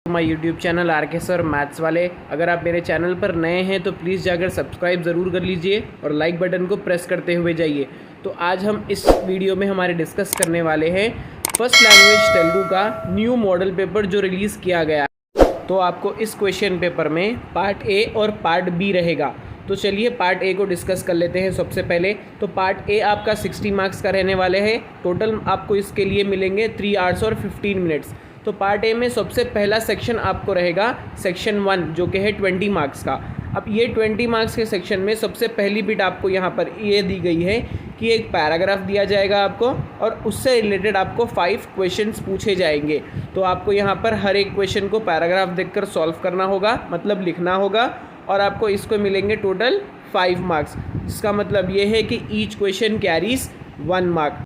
My YouTube channel are के sir maths वाले। अगर आप मेरे चैनल पर नए हैं तो प्लीज़ जाकर सब्सक्राइब ज़रूर कर लीजिए और लाइक बटन को प्रेस करते हुए जाइए। तो आज हम इस वीडियो में हमारे डिस्कस करने वाले हैं फर्स्ट लैंग्वेज तेलुगु का न्यू मॉडल पेपर जो रिलीज़ किया गया है। तो आपको इस क्वेश्चन पेपर में पार्ट ए और पार्ट बी रहेगा। तो चलिए पार्ट ए को डिस्कस कर लेते हैं। सबसे पहले तो पार्ट ए आपका 60 मार्क्स का रहने वाले हैं। टोटल आपको इसके लिए मिलेंगे 3 आवर्स और 15 मिनट्स। तो पार्ट ए में सबसे पहला सेक्शन आपको रहेगा सेक्शन 1 जो कि है 20 मार्क्स का। अब ये 20 मार्क्स के सेक्शन में सबसे पहली बिट आपको यहाँ पर ये दी गई है कि एक पैराग्राफ दिया जाएगा आपको और उससे रिलेटेड आपको 5 क्वेश्चंस पूछे जाएंगे। तो आपको यहाँ पर हर एक क्वेश्चन को पैराग्राफ देखकर सॉल्व करना होगा, मतलब लिखना होगा, और आपको इसको मिलेंगे टोटल 5 मार्क्स। इसका मतलब ये है कि ईच क्वेश्चन कैरीज 1 मार्क।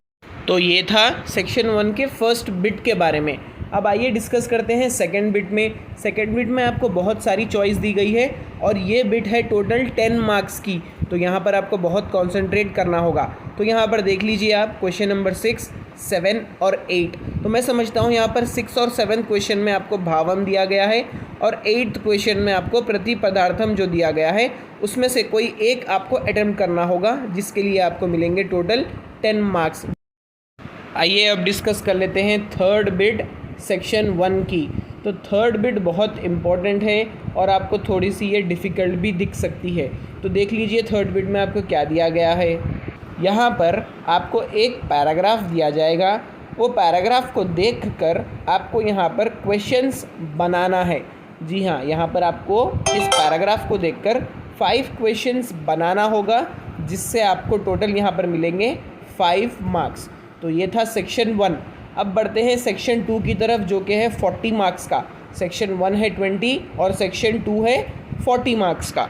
तो ये था सेक्शन 1 के फर्स्ट बिट के बारे में। अब आइए डिस्कस करते हैं सेकंड बिट में। सेकंड बिट में आपको बहुत सारी चॉइस दी गई है और ये बिट है टोटल 10 मार्क्स की। तो यहाँ पर आपको बहुत कंसंट्रेट करना होगा। तो यहाँ पर देख लीजिए आप क्वेश्चन नंबर 6, 7 और 8। तो मैं समझता हूँ यहाँ पर 6 और 7 क्वेश्चन में आपको भावम दिया गया है और 8th क्वेश्चन में आपको प्रति पदार्थम जो दिया गया है उसमें से कोई एक आपको अटेम्प्ट करना होगा, जिसके लिए आपको मिलेंगे टोटल 10 मार्क्स। आइए अब डिस्कस कर लेते हैं थर्ड बिट सेक्शन 1 की। तो थर्ड बिट बहुत इम्पॉर्टेंट है और आपको थोड़ी सी ये डिफ़िकल्ट भी दिख सकती है। तो देख लीजिए थर्ड बिट में आपको क्या दिया गया है। यहाँ पर आपको एक पैराग्राफ दिया जाएगा। वो पैराग्राफ को देखकर आपको यहाँ पर क्वेश्चंस बनाना है। जी हाँ, यहाँ पर आपको इस पैराग्राफ को देखकर 5 क्वेश्चंस बनाना होगा, जिससे आपको टोटल यहाँ पर मिलेंगे 5 मार्क्स। तो ये था सेक्शन 1। अब बढ़ते हैं सेक्शन 2 की तरफ, जो कि है 40 मार्क्स का। सेक्शन 1 है 20 और सेक्शन 2 है 40 मार्क्स का।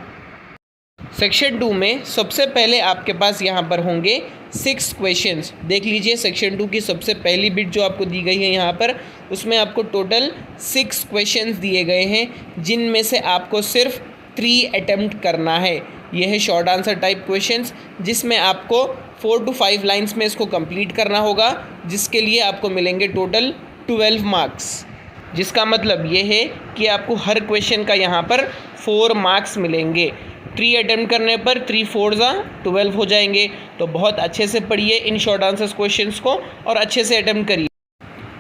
सेक्शन 2 में सबसे पहले आपके पास यहाँ पर होंगे 6 क्वेश्चंस। देख लीजिए सेक्शन 2 की सबसे पहली बिट जो आपको दी गई है यहाँ पर, उसमें आपको टोटल 6 क्वेश्चंस दिए गए हैं, जिनमें से आपको सिर्फ 3 अटेम्प्ट करना है। यह है शॉर्ट आंसर टाइप क्वेश्चंस, जिसमें आपको 4 to 5 लाइन्स में इसको कंप्लीट करना होगा, जिसके लिए आपको मिलेंगे टोटल 12 मार्क्स। जिसका मतलब ये है कि आपको हर क्वेश्चन का यहाँ पर 4 मार्क्स मिलेंगे। 3 अटेम्प्ट करने पर 3 4 12 हो जाएंगे। तो बहुत अच्छे से पढ़िए इन शॉर्ट आंसर्स क्वेश्चंस को और अच्छे से अटेम्प्ट करिए।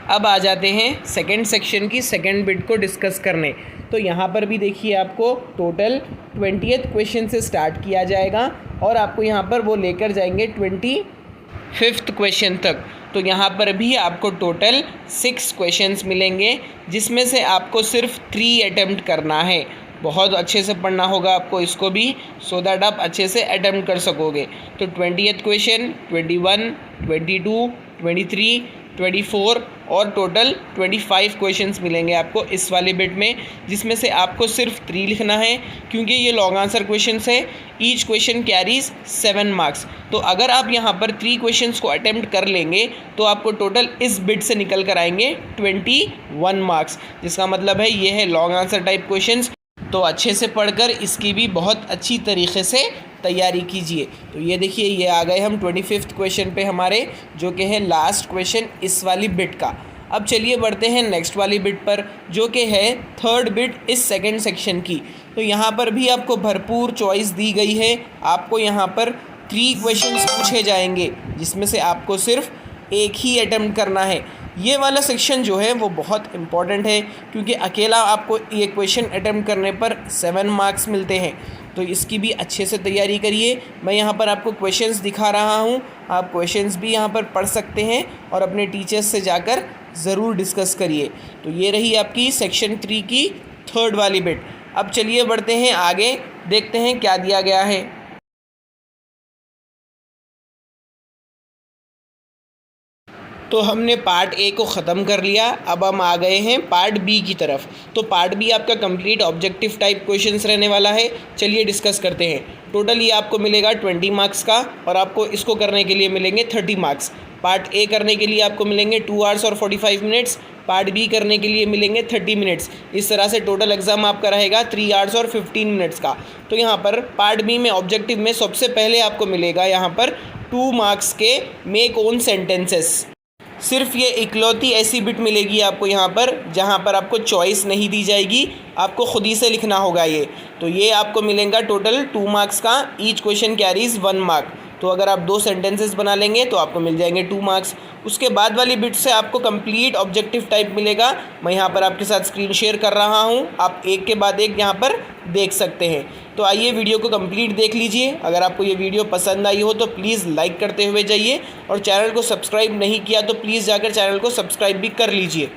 अब आ जाते हैं सेकेंड सेक्शन की सेकेंड बिट को डिस्कस करने। तो यहाँ पर भी देखिए आपको टोटल 20th क्वेश्चन से स्टार्ट किया जाएगा और आपको यहाँ पर वो लेकर जाएंगे 25th क्वेश्चन तक। तो यहाँ पर भी आपको टोटल 6 क्वेश्चंस मिलेंगे, जिसमें से आपको सिर्फ 3 अटेम्प्ट करना है। बहुत अच्छे से पढ़ना होगा आपको इसको भी, सो दैट आप अच्छे से अटेम्प्ट कर सकोगे। तो 20th क्वेश्चन, 21, 22, 23, 24 और टोटल 25 क्वेश्चंस मिलेंगे आपको इस वाली बिट में, जिसमें से आपको सिर्फ 3 लिखना है, क्योंकि ये लॉन्ग आंसर क्वेश्चंस है। Each question carries 7 marks. तो अगर आप यहाँ पर 3 क्वेश्चंस को अटेम्प्ट कर लेंगे तो आपको टोटल इस बिट से निकल कर आएंगे 21 मार्क्स। जिसका मतलब है ये है लॉन्ग आंसर टाइप क्वेश्चंस। तो अच्छे से पढ़कर इसकी भी बहुत अच्छी तरीके से तैयारी कीजिए। तो ये देखिए ये आ गए हम 25th क्वेश्चन पे हमारे, जो कि है लास्ट क्वेश्चन इस वाली बिट का। अब चलिए बढ़ते हैं नेक्स्ट वाली बिट पर, जो कि है थर्ड बिट इस सेकंड सेक्शन की। तो यहाँ पर भी आपको भरपूर चॉइस दी गई है। आपको यहाँ पर 3 क्वेश्चंस पूछे जाएंगे, जिसमें से आपको सिर्फ एक ही अटेम्प्ट करना है। ये वाला सेक्शन जो है वो बहुत इम्पॉर्टेंट है, क्योंकि अकेला आपको ये क्वेश्चन अटेम्प्ट करने पर 7 मार्क्स मिलते हैं। तो इसकी भी अच्छे से तैयारी करिए। मैं यहाँ पर आपको क्वेश्चंस दिखा रहा हूँ, आप क्वेश्चंस भी यहाँ पर पढ़ सकते हैं और अपने टीचर्स से जाकर ज़रूर डिस्कस करिए। तो ये रही आपकी सेक्शन 3 की थर्ड वाली बिट। अब चलिए बढ़ते हैं आगे, देखते हैं क्या दिया गया है। तो हमने पार्ट ए को ख़त्म कर लिया। अब हम आ गए हैं पार्ट बी की तरफ। तो पार्ट बी आपका कंप्लीट ऑब्जेक्टिव टाइप क्वेश्चंस रहने वाला है। चलिए डिस्कस करते हैं। टोटल ये आपको मिलेगा 20 मार्क्स का और आपको इसको करने के लिए मिलेंगे 30 मार्क्स। पार्ट ए करने के लिए आपको मिलेंगे 2 आवर्स और 45 मिनट्स। पार्ट बी करने के लिए मिलेंगे 30 मिनट्स। इस तरह से टोटल एग्जाम आपका रहेगा 3 आवर्स और 15 मिनट्स का। तो यहाँ पर पार्ट बी में ऑब्जेक्टिव में सबसे पहले आपको मिलेगा यहाँ पर 2 मार्क्स के मेक ओन सेंटेंसेस। सिर्फ ये इकलौती ऐसी बिट मिलेगी आपको यहाँ पर जहाँ पर आपको चॉइस नहीं दी जाएगी, आपको खुद ही से लिखना होगा ये। तो ये आपको मिलेगा टोटल 2 मार्क्स का। Each question carries 1 mark. तो अगर आप 2 सेंटेंसेस बना लेंगे तो आपको मिल जाएंगे 2 मार्क्स। उसके बाद वाली बिट से आपको कंप्लीट ऑब्जेक्टिव टाइप मिलेगा। मैं यहाँ पर आपके साथ स्क्रीन शेयर कर रहा हूँ, आप एक के बाद एक यहाँ पर देख सकते हैं। तो आइए वीडियो को कंप्लीट देख लीजिए। अगर आपको ये वीडियो पसंद आई हो तो प्लीज़ लाइक करते हुए जाइए, और चैनल को सब्सक्राइब नहीं किया तो प्लीज़ जाकर चैनल को सब्सक्राइब भी कर लीजिए।